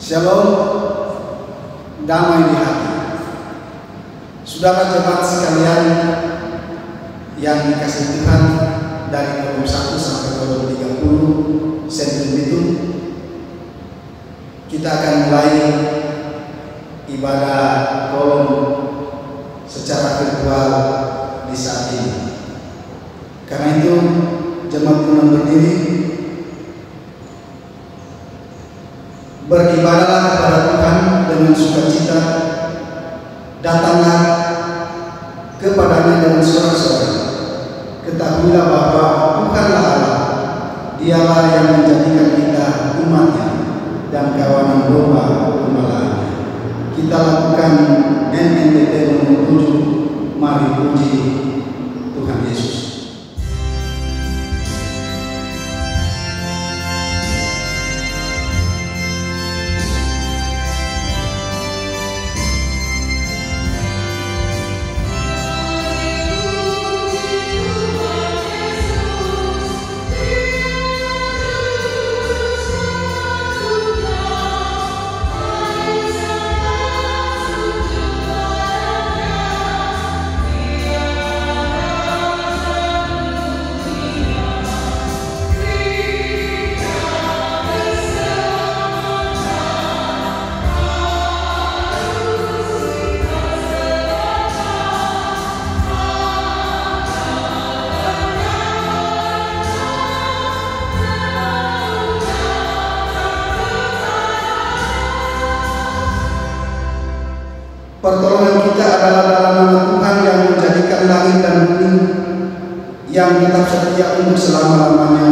Shalom, damai di hati. Saudara jemaat sekalian yang dikasihi Tuhan, dari kolom 1 sampai kolom 30 sentrum itu, kita akan mulai ibadah kolom secara virtual di saat ini. Karena itu, jemaat Tuhan berdiri, beribadahlah kepada Tuhan dengan sukacita, datanglah kepadanya dengan sorak-sorai. Ketahuilah bahwa Tuhanlah Allah, Dialah yang menjadikan kita umatnya dan kawanan domba gembalaannya. Kita lakukan NNTT nomor 7, mari puji Tuhan Yesus. Pertolongan kita adalah dalam nama Tuhan yang menjadikan langit dan bumi, yang tetap setia untuk selama-lamanya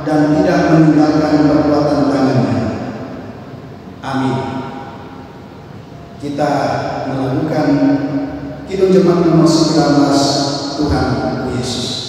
dan tidak meninggalkan perbuatan tangannya. Amin. Kita melakukan Kidung Jemaat nomor 19, Tuhan Yesus.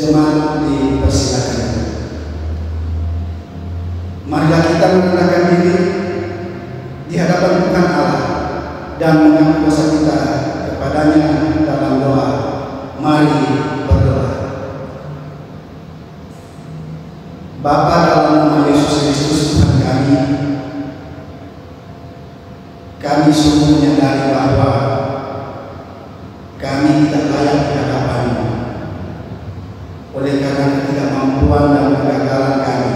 Jemaat dipersilakan. Marilah kita merendahkan diri di hadapan Tuhan Allah dan mengaku dosa kita kepadanya dalam doa. Mari berdoa. Bapa, dalam nama Yesus Kristus Tuhan kami sungguh menyadari bahwa kami tidak layak di hadapan-Mu. Oleh karena ketidakmampuan dan kegagalan kami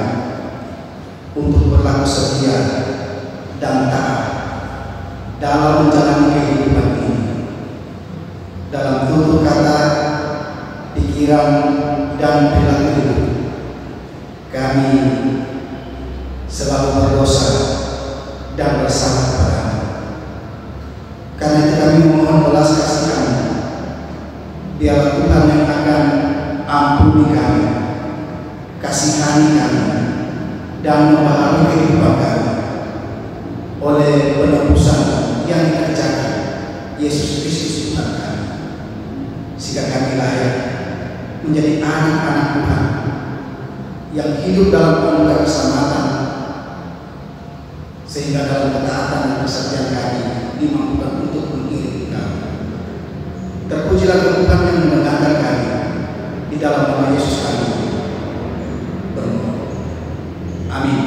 untuk berlaku setia dan taat dalam menjalani kehidupan ini, dalam tutur kata, pikiran, dan perilaku hidup, kami selalu berdosa dan bersalah kepada-Mu. Karena itu kami memohon belas kasih Kami. Biarlah Tuhan yang akan ampuni kami, kasihani kami, dan membaharui kehidupan kami oleh penebusan yang dikerjakan Yesus Kristus Tuhan kami, sehingga kami layak menjadi anak-anak Tuhan yang hidup dalam anugerah keselamatan, sehingga dalam ketaatan dan kesetiaan kami dimampukan untuk mengiringi kami. Terpujilah Tuhan yang mendengarkan kami. Di dalam nama Yesus kami berdoa. Amin.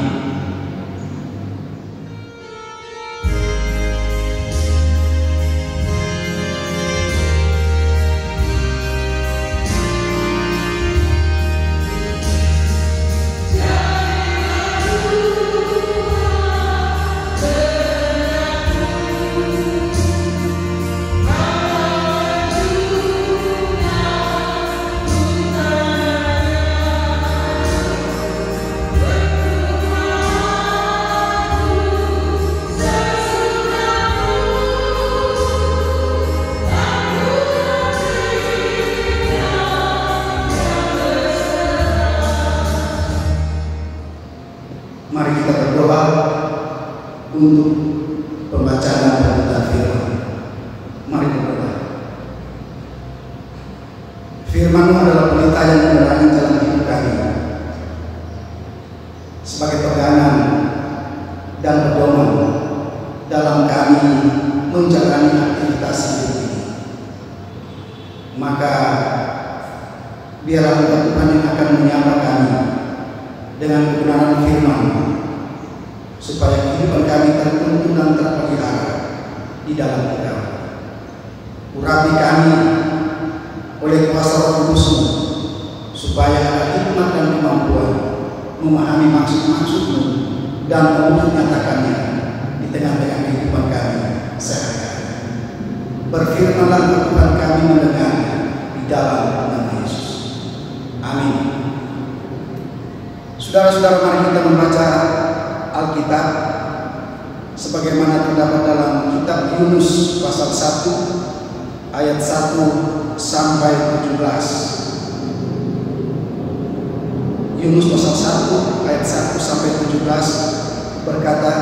Mari kita berdoa untuk pembacaan dan pembacaan firman. Mari berdoa. Firman-Mu adalah pelita yang menerangi jalan hidup kami, sebagai pegangan dan pedoman dalam kami menjalani aktivitas hidup ini. Maka biarlah Tuhan yang akan menyapa kami dengan kebenaran firman, supaya kehidupan kami tertuntun dan terpelihara di dalam Engkau. Urapi kami oleh kuasa Roh Kudus-Mu, supaya ada hikmat dan kemampuan memahami maksud-maksud-Mu dan menyatakannya di tengah-tengah kehidupan kami sehari-hari. Berfirmanlah Tuhan, kami mendengar di dalam nama Yesus. Amin. Saudara-saudara, mari kita membaca Alkitab sebagaimana terdapat dalam kitab Yunus pasal 1 ayat 1 sampai 17. Yunus pasal 1 ayat 1 sampai 17 berkata,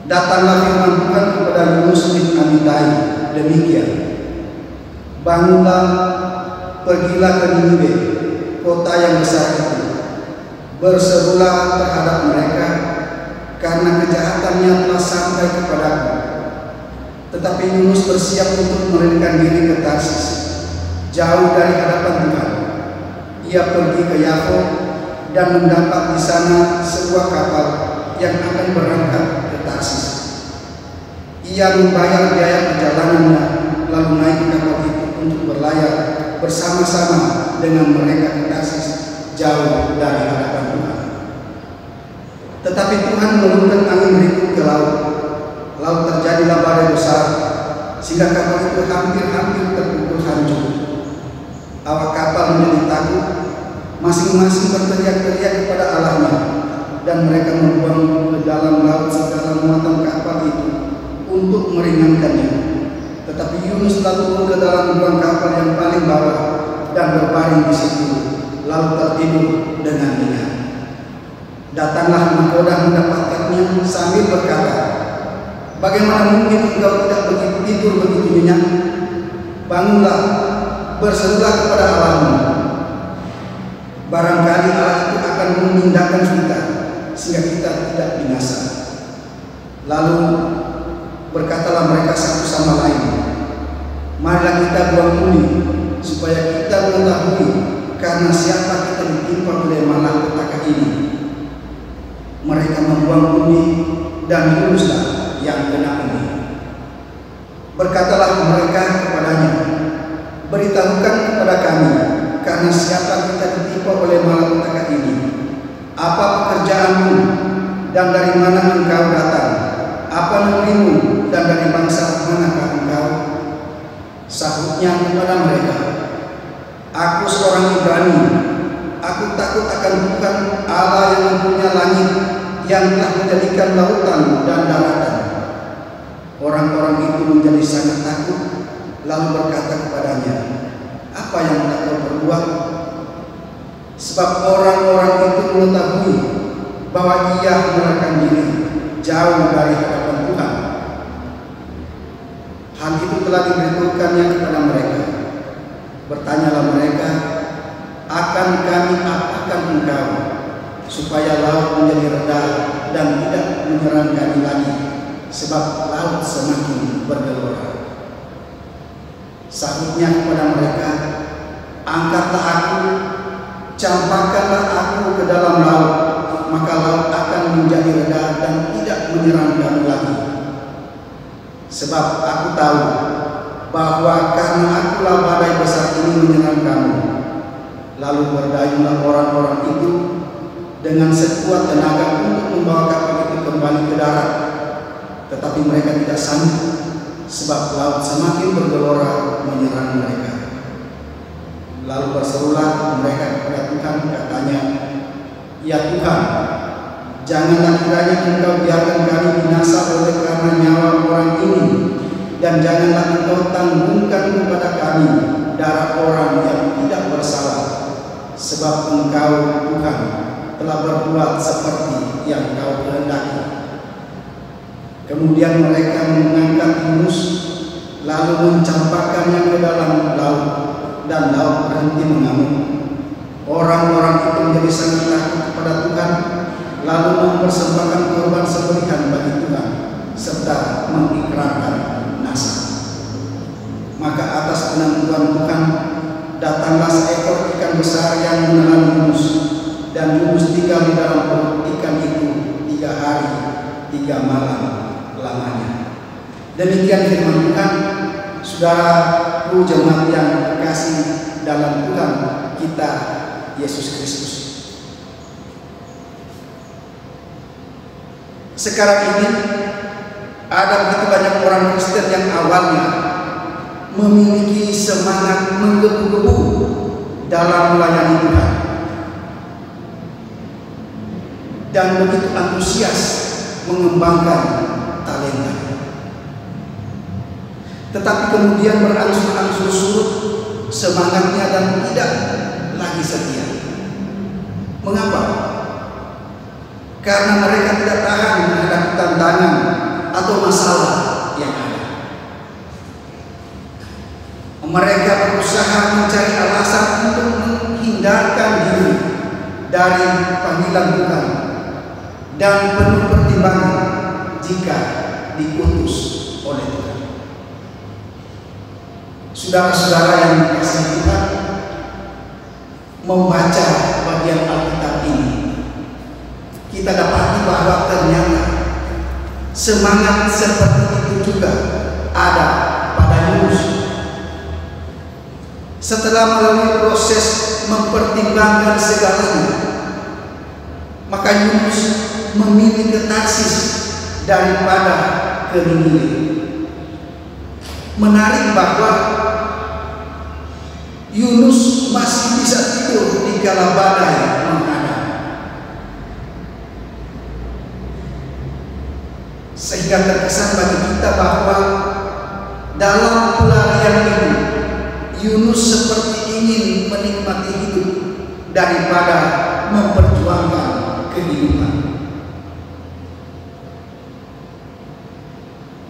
datanglah firman Tuhan kepada Yunus bin Amitai demikian, bangunlah, pergilah ke Niniwe, kota yang besar itu, berserulah terhadap mereka, karena kejahatannya telah sampai kepadaku. Tetapi Yunus bersiap untuk melarikan diri ke Tarsis, jauh dari hadapan Tuhan. Ia pergi ke Yaffo dan mendapat di sana sebuah kapal yang akan berangkat ke Tarsis. Ia membayar biaya perjalanannya, lalu naik ke kapal itu untuk berlayar bersama-sama dengan mereka ke Tarsis, jauh dari hadapan Tuhan. Tetapi Tuhan menurunkan angin berikut ke laut. Lalu terjadilah badai besar, sehingga kapal itu hampir terpukul hancur. Awak kapal menjadi takut, masing-masing berteriak-teriak kepada Allahnya, dan mereka membuang ke dalam laut segala muatan kapal itu untuk meringankannya. Tetapi Yunus telah turun ke dalam lubang kapal yang paling bawah dan berbaring di situ, lalu tertidur dengan nyenyak. Datanglah nahkoda mendapatkannya sambil berkata, bagaimana mungkin engkau tidak tidur begitu nyenyak? Bangunlah, berserulah kepada Allahmu. Barangkali Allah itu akan memindahkan kita sehingga kita tidak binasa. Lalu berkatalah mereka satu sama lain, marilah kita buang bumi, supaya kita mengetahui karena siapa kita ditimpa oleh malapetaka ini. Mereka membuang bumi dan Yunuslah yang kena bumi. Berkatalah mereka kepadanya, beritahukan kepada kami karena siapa kita ditimpa oleh malapetaka ini. Apa pekerjaanmu dan dari mana engkau datang? Apa negerimu dan dari bangsa manakah engkau? Sahutnya kepada mereka, aku seorang Ibrani. Aku takut akan Tuhan Allah yang mempunyai langit, yang telah menjadikan lautan dan daratan. Orang-orang itu menjadi sangat takut, lalu berkata kepadanya, apa yang tak kau perbuat? Sebab orang-orang itu mengetahui bahwa ia melarikan diri jauh dari hadapan Tuhan. Hal itu telah diberitahukannya kepada mereka. Bertanyalah mereka, akan kami apakan engkau, supaya laut menjadi reda dan tidak menyerang kami lagi, sebab laut semakin bergelora. Sahutnya kepada mereka, angkatlah aku, campakkanlah aku ke dalam laut, maka laut akan menjadi reda dan tidak menyerang kami lagi. Sebab aku tahu bahwa karena akulah badai besar ini menyerang kamu. Lalu berdayunglah orang-orang itu dengan sekuat tenaga untuk membawa kapal itu kembali ke darat. Tetapi mereka tidak sanggup, sebab laut semakin bergelora menyerang mereka. Lalu berserulah mereka kepada Tuhan, katanya, ya Tuhan, janganlah kiranya engkau biarkan kami binasa oleh karena nyawa orang ini, dan janganlah engkau tanggungkan kepada kami darah orang yang tidak bersalah, sebab engkau Tuhan telah berbuat seperti yang kau kehendaki. Kemudian mereka mengangkat Yunus lalu mencampakkannya ke dalam laut, dan laut berhenti mengamuk. Orang-orang itu menjadi sangat takut kepada Tuhan, lalu mempersembahkan korban sembelihan bagi Tuhan serta mengikrarkan nasab. Maka atas penentuan Tuhan datanglah seekor ikan besar yang menelan Yunus, dan Yunus tinggal di dalam perut ikan itu 3 hari 3 malam lamanya. Demikian firman Tuhan. Saudaraku jemaat yang terkasih dalam Tuhan kita Yesus Kristus. Sekarang ini ada begitu banyak orang Kristen yang awalnya memiliki semangat menggebu-gebu dalam melayani Tuhan dan begitu antusias mengembangkan talenta, tetapi kemudian berangsur-angsur surut semangatnya dan tidak lagi setia. Mengapa? Karena mereka tidak tahan menghadapi tantangan atau masalah yang ada. Mereka berusaha mencari alasan untuk menghindarkan diri dari panggilan Tuhan dan penuh pertimbangan jika diutus oleh Tuhan. Saudara-saudara yang dikasihi Tuhan, membaca bagian Alkitab ini, kita dapati bahwa ternyata semangat seperti itu juga ada pada Yunus. Setelah melalui proses mempertimbangkan segalanya, maka Yunus memilih ke Tarsis daripada ke Niniwe. Menarik bahwa Yunus masih bisa tidur di kala badai menghadap, sehingga terkesan bagi kita bahwa dalam pelarian ini Yunus seperti ingin menikmati hidup daripada memperjuangkan kehidupan.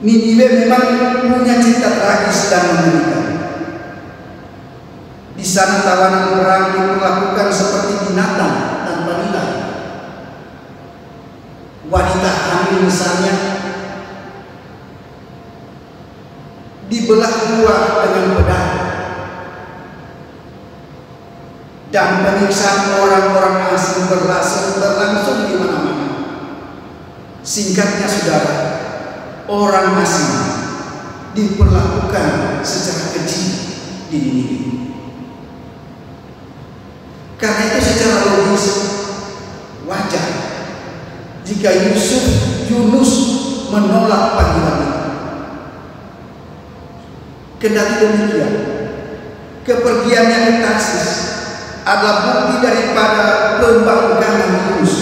Niniwe memang punya cerita tragis dan mengerikan. Di sana tawanan perang diperlakukan seperti binatang tanpa nilai. Wanita hamil misalnya dibelah dua dengan pedang, dan penyiksaan orang-orang asing berlangsung di mana-mana. Singkatnya saudara, orang asing diperlakukan secara keji di Niniwe. Karena itu secara logis wajar jika Yunus menolak panggilan itu. Kendati demikian, kepergiannya ke Tarsis adalah bukti daripada pembangkangan Yunus.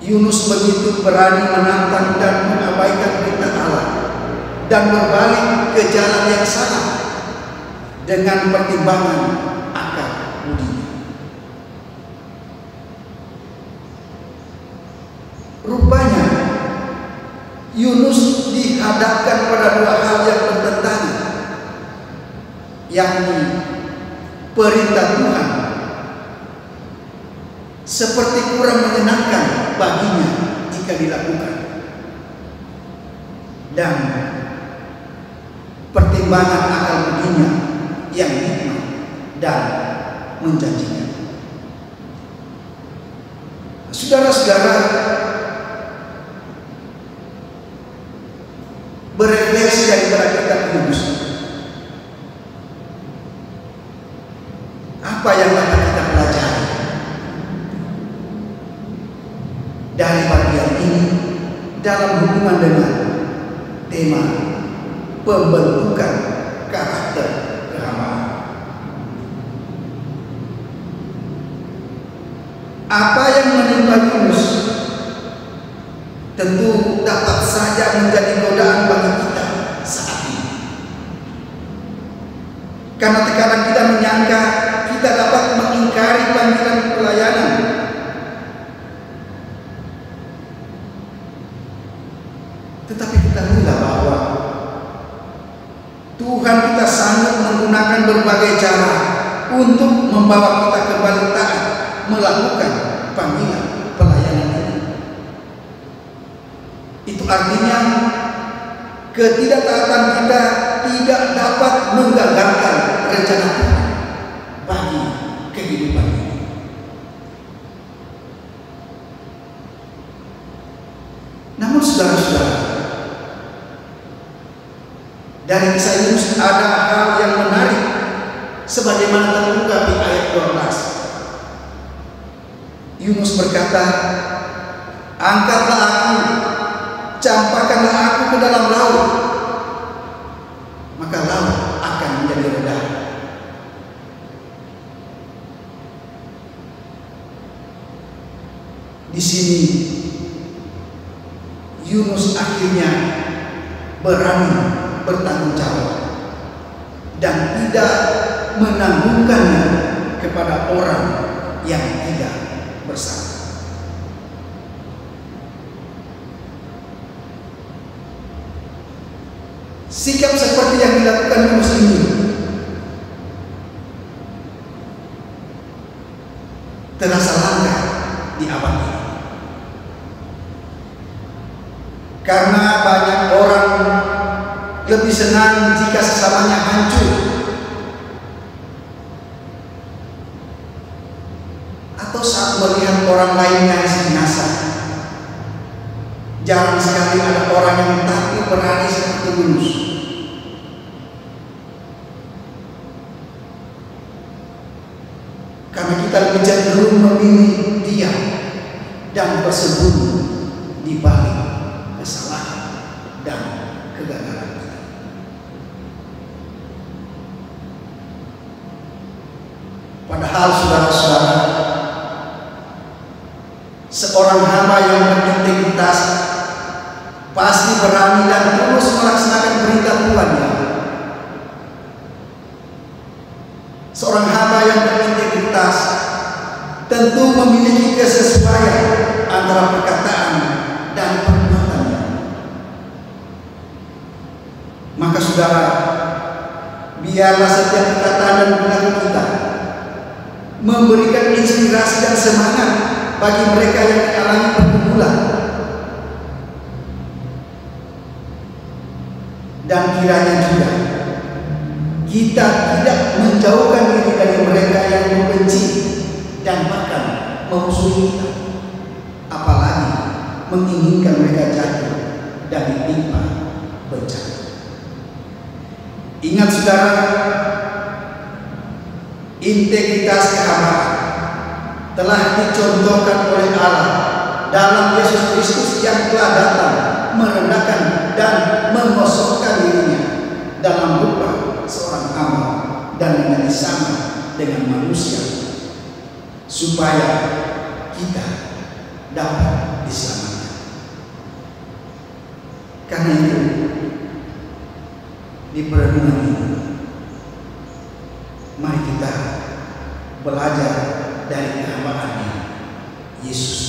Yunus begitu berani menantang dan mengabaikan perintah Allah dan berbalik ke jalan yang salah dengan pertimbangan akal budinya. Rupanya Yunus dihadapkan pada dua hal yang bertentangan, yakni perintah Tuhan seperti kurang menyenangkan baginya jika dilakukan, dan pertimbangan akal budinya yang hikmat dan menjanjikan. Saudara-saudara, berefleksi daripada kitab Yunus, apa yang dapat kita pelajari dari bagian ini dalam hubungan dengan tema pembentukan karakter kehambaan? Apa yang menimpa Yunus tentu dapat saja menjadi godaan bagi kita saat ini, karena terkadang kita menyangka kita untuk membawa kita kembali taat melakukan panggilan pelayanan ini. Itu artinya ketidaktaatan kita tidak dapat menggagalkan rencana Tuhan bagi kehidupan ini. Namun saudara-saudara, dari kisah Yunus ada hal yang menarik sebagaimana terungkap di ayat 12. Yunus berkata, "Angkatlah aku, campakkanlah aku ke dalam laut, maka laut akan menjadi reda." Di sini Yunus akhirnya berani bertanggung jawab dan tidak menanggungkannya kepada orang yang tidak bersalah. Sikap seperti yang dilakukan Yunus ini terasa langka di abad ini, karena banyak orang lebih senang jika sesamanya hancur atau saat melihat orang lain nyaris binasa. Jarang sekali ada orang yang tampil berani seperti Yunus. Karena kita lebih cenderung memilih diam dan bersembunyi di balik kesalahan dan kegagalan kita. Padahal saudara-saudara, seorang hamba yang berintegritas pasti berani dan terus melaksanakan perintah Tuhannya. Seorang hamba yang berintegritas tentu memiliki kesesuaian antara perkataan dan perbuatannya. Maka saudara, biarlah setiap perkataan dan perilaku kita memberikan inspirasi dan semangat bagi mereka yang mengalami pergumulan, dan kiranya juga kita tidak menjauhkan diri dari mereka yang membenci dan bahkan memusuhi kita, apalagi menginginkan mereka jatuh dan ditimpa bencana. Ingat saudara, integritas kehambaan telah dicontohkan oleh Allah dalam Yesus Kristus yang telah datang merendahkan dan mengosongkan dirinya dalam rupa seorang hamba dan menjadi sama dengan manusia supaya kita dapat diselamatkan. Karena itu, di perenungan ini mari kita belajar dari kehambaannya Yesus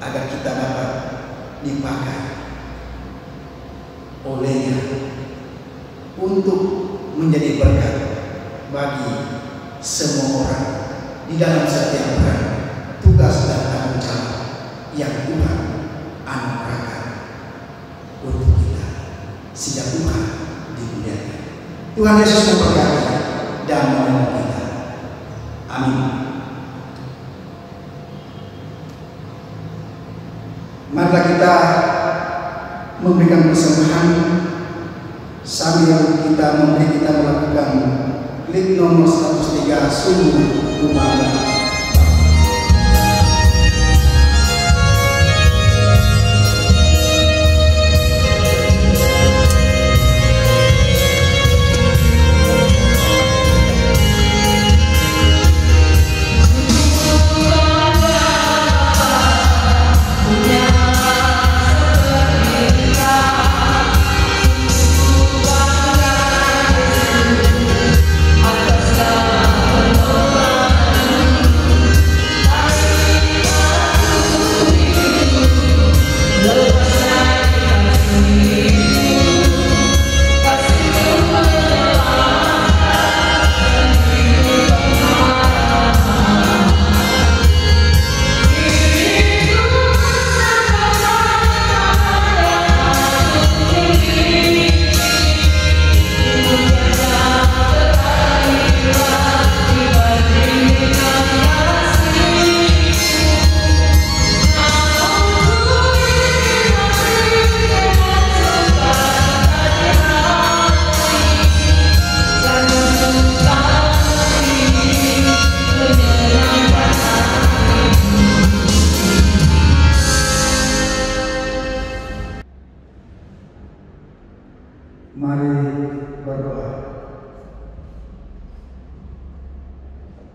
agar kita dapat dipakai olehnya untuk menjadi berkat bagi semua orang di dalam setiap peran, tugas dan tanggung jawab yang Tuhan anugerahkan untuk kita sejak Tuhan dimuliakan. Tuhan Yesus memberkati dan menolong kita. Amin. Marilah kita memberikan persembahan sambil kita melakukan klik nomor 103 sungguh kumandang.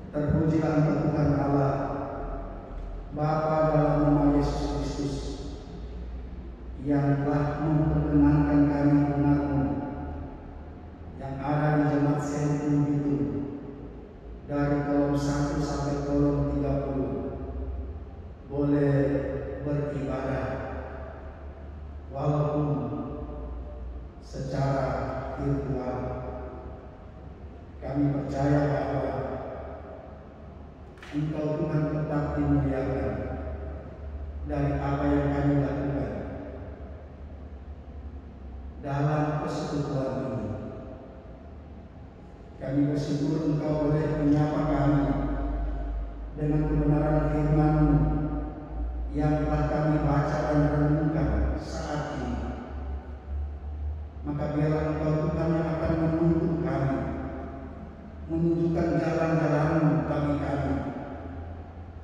Terpujilah Engkau Tuhan Allah, Bapa dalam nama Yesus Kristus, yang telah memperkenankan kami umat-Mu yang ada di Jemaat Sentrum Bitung dari kolom 1 sampai kolom 30 boleh beribadah walaupun secara virtual. Kami percaya bahwa Engkau Tuhan tetap dimuliakan dari apa yang kami lakukan dalam persekutuan ini. Kami bersyukur Engkau boleh menyapa kami dengan kebenaran firman-Mu yang telah kami baca dan renungkan saat ini. Maka biarlah Engkau Tuhan yang akan menuntun kami, menunjukkan jalan-jalan-Mu bagi kami,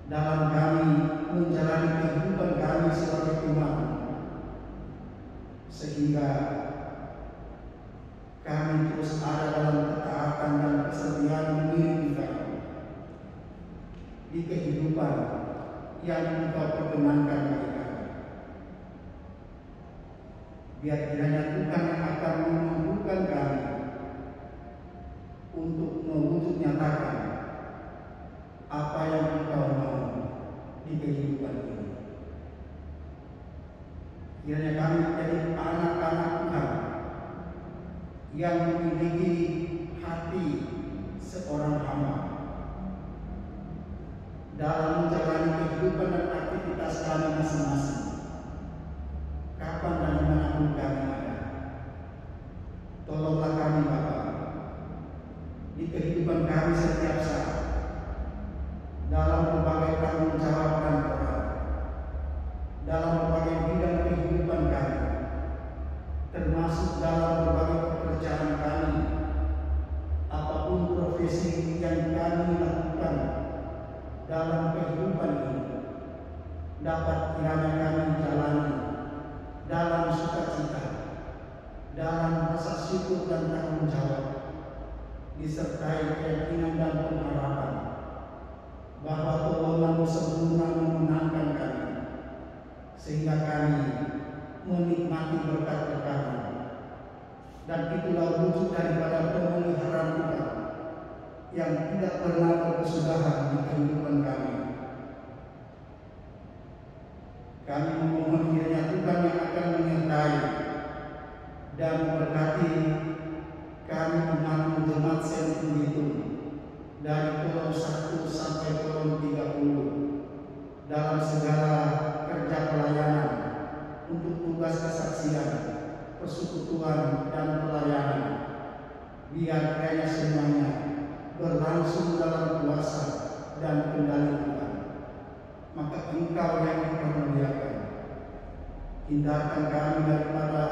dalam kami menjalani kehidupan kami sebagai umat, sehingga kami terus ada dalam ketaatan dan kesetiaan mengiringi kami di kehidupan yang Engkau perkenankan bagi kami. Biar kiranya Tuhan yang akan memampukan kami untuk mewujud nyatakan apa yang Engkau mau di kehidupan ini. Kiranya kami menjadi anak-anak Tuhan yang memiliki hati seorang hamba dalam menjalani kehidupan dan aktivitas kami masing-masing, kapan dan dimanapun kami ada. Tolonglah kami Bapa di kehidupan kami setiap saat, dalam berbagai tanggung jawab dan peran, dalam berbagai bidang kehidupan kami, termasuk dalam berbagai pekerjaan kami, apapun profesi yang kami lakukan dalam kehidupan ini, dapat kiranya kami jalani dalam sukacita, dalam rasa syukur dan tanggung jawab, disertai keyakinan dan pengharapan bahwa pertolongan-Mu sempurna memenangkan kami, sehingga kami menikmati berkat-berkat-Mu. Dan itulah wujud daripada pemeliharaan Tuhan yang tidak pernah berkesudahan di kehidupan kami. Kami memohon kiranya Tuhan yang akan menyertai dan memberkati kami umat-Mu Jemaat Sentrum Bitung dari kolom 1 sampai kolom 30 dalam segala kerja pelayanan untuk tugas kesaksian, persekutuan dan pelayanan. Biar kiranya semuanya berlangsung dalam kuasa dan kendali Tuhan. Maka Engkau yang dipermuliakan. Hindarkan kami daripada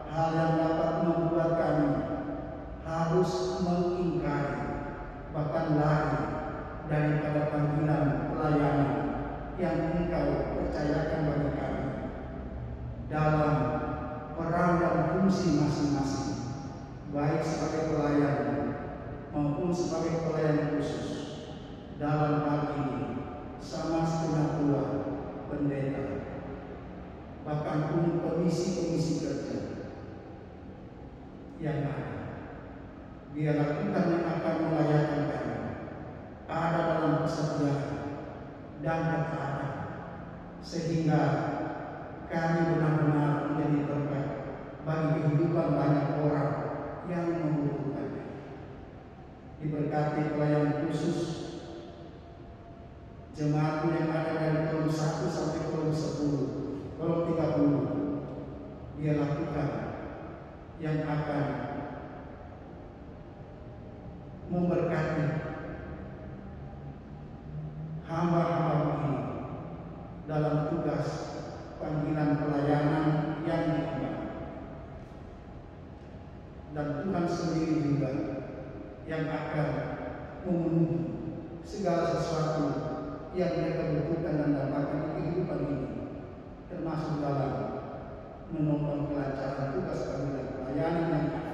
hal yang dapat membuat kami harus mengingkari, bahkan lari daripada panggilan pelayanan yang Engkau percayakan bagi kami dalam peran dan fungsi masing-masing, baik sebagai pelayan maupun sebagai pelayan khusus. Dalam hal ini sama setengah tua pendeta, bahkan pun komisi-komisi kerja yang ada. Biarlah Tuhan yang akan melayani kami ada dalam kesetiaan dan ketaatan, sehingga kami benar-benar menjadi berkat bagi kehidupan banyak orang yang membutuhkannya. Diberkati pelayan khusus jemaat yang ada dari kolom 1 sampai kolom 10, kolom 30. Biarlah Tuhan yang akan memberkati hamba-hamba ini dalam tugas panggilan pelayanan yang diemban. Dan Tuhan sendiri juga yang akan memenuhi segala sesuatu yang mereka butuhkan dan dapatkan di kehidupan ini, termasuk dalam menopang kelancaran tugas panggilan pelayanan yang ada,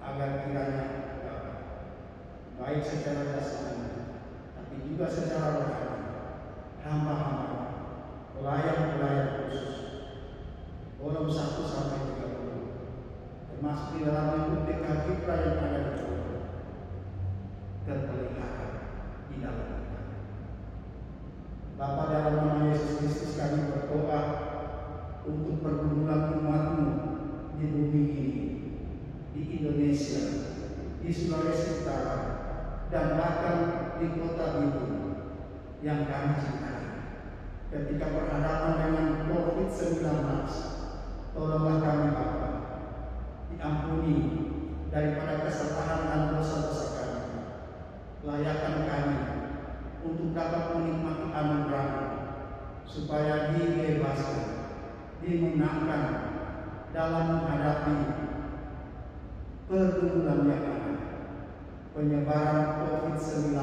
agar kiranya baik secara jasmani, tapi juga secara rohani, hamba-hamba, pelayan-pelayan khusus, kolom 1 sampai 30, termasuk di dalamnya UPK Hikra yang ada di Jawa, terpelihara di dalam kita. Bapa, dalam nama Yesus Kristus kami berdoa untuk pergumulan umat-Mu di bumi ini, di Indonesia, di Sulawesi Utara, dan bahkan di kota Bitung yang kami cintai. Ketika berhadapan dengan COVID-19, tolonglah kami Bapa, diampuni daripada kesalahan dan dosa-dosa kami. Layakkan kami untuk dapat menikmati anugerah-Mu, supaya dibebaskan, dimenangkan dalam menghadapi pergumulan yang ada, penyebaran COVID-19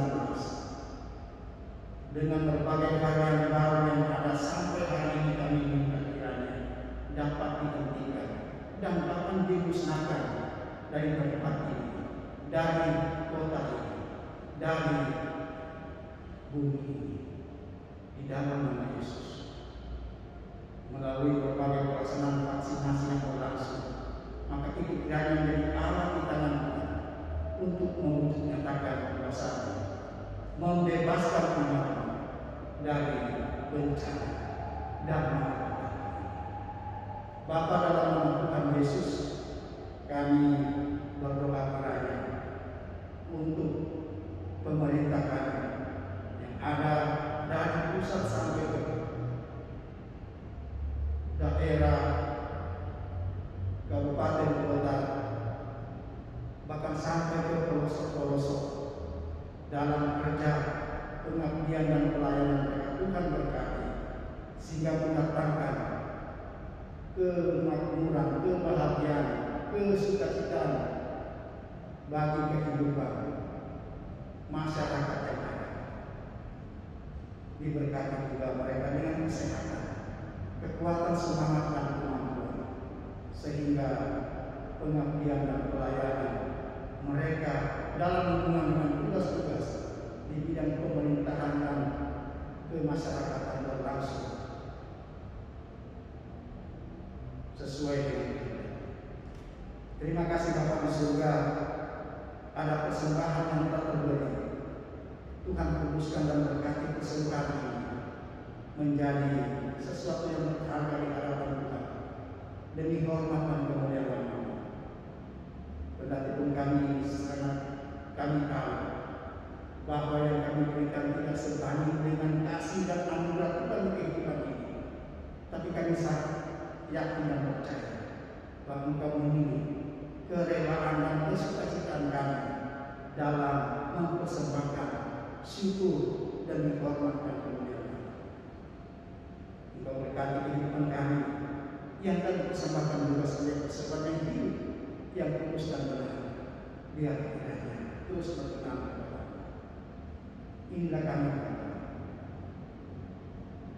dengan berbagai varian baru yang ada. Sampai hari ini kami minta kiranya dapat dihentikan dan bahkan dimusnahkan dari tempat ini, dari kota ini, dari bumi ini, di dalam nama Yesus. Melalui berbagai pelaksanaan vaksinasi yang berlangsung, maka itu kiranya menjadi alat di tangan kita untuk menyatakan kuasa, membebaskan umat dari bencana dan malapetaka. Bapa, dalam nama Tuhan Yesus, kami berdoa kiranya untuk pemerintah kami yang ada dari pusat sampai ke daerah, kabupaten, kota, bahkan sampai ke pelosok-pelosok dalam kerja pengabdian dan pelayanan mereka. Tuhan berkati sehingga mendatangkan kemakmuran, kebahagiaan, kesukacittaan bagi kehidupan masyarakat yang ada. Diberkati juga mereka dengan kesehatan, kekuatan semangat dan kemampuan, sehingga pengabdian dan pelayanan mereka dalam hubungan dengan tugas-tugas di bidang pemerintahan dan kemasyarakatan berlangsung sesuai dengan kita. Terima kasih Bapa di surga, ada persembahan yang tak terbeli. Tuhan kuduskan dan berkati persembahan ini menjadi sesuatu yang berharga di hadapan Tuhan, demi hormat dan kemuliaan nama-Mu. Kendati pun kami tahu bahwa yang kami berikan tidak sebanding dengan kasih dan anugerah Tuhan di kehidupan ini, tapi kami sangat yakin dan percaya bahwa Engkau memilih kerelaan dan kesukacitaan kami dalam mempersembahkan syukur dan hormat dan kemuliaan. Engkau berkati kehidupan kami yang kami persembahkan juga sebagai hidup yang kudus dan benar. Biar kiranya terus berkenan kepada-Mu. Inilah kami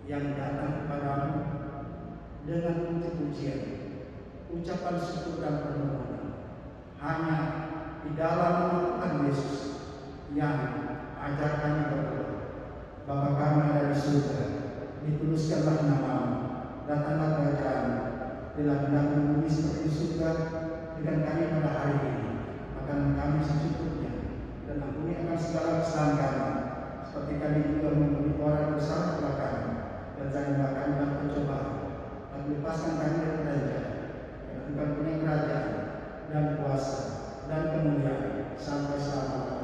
yang datang kepadamu dengan puji-pujian, ucapan syukur dan permohonan, hanya di dalam nama Tuhan Yesus yang ajar kami berdoa. Bapa kami ada di surga, dikuduskanlah nama-Mu, datanglah kerajaan-Mu, bila hendak-Mu bumi seperti surga. Dengan kami pada hari ini, makan kami secukupnya, dan ampuni akan segala kesalahan kami, seperti kami juga mengampuni orang yang bersalah kepada kami, dan janganlah kami dalam pencobaan, tapi lepaskan kami dari jahat. Karena Engkau punya kerajaan dan kuasa dan kemuliaan sampai selama-lamanya.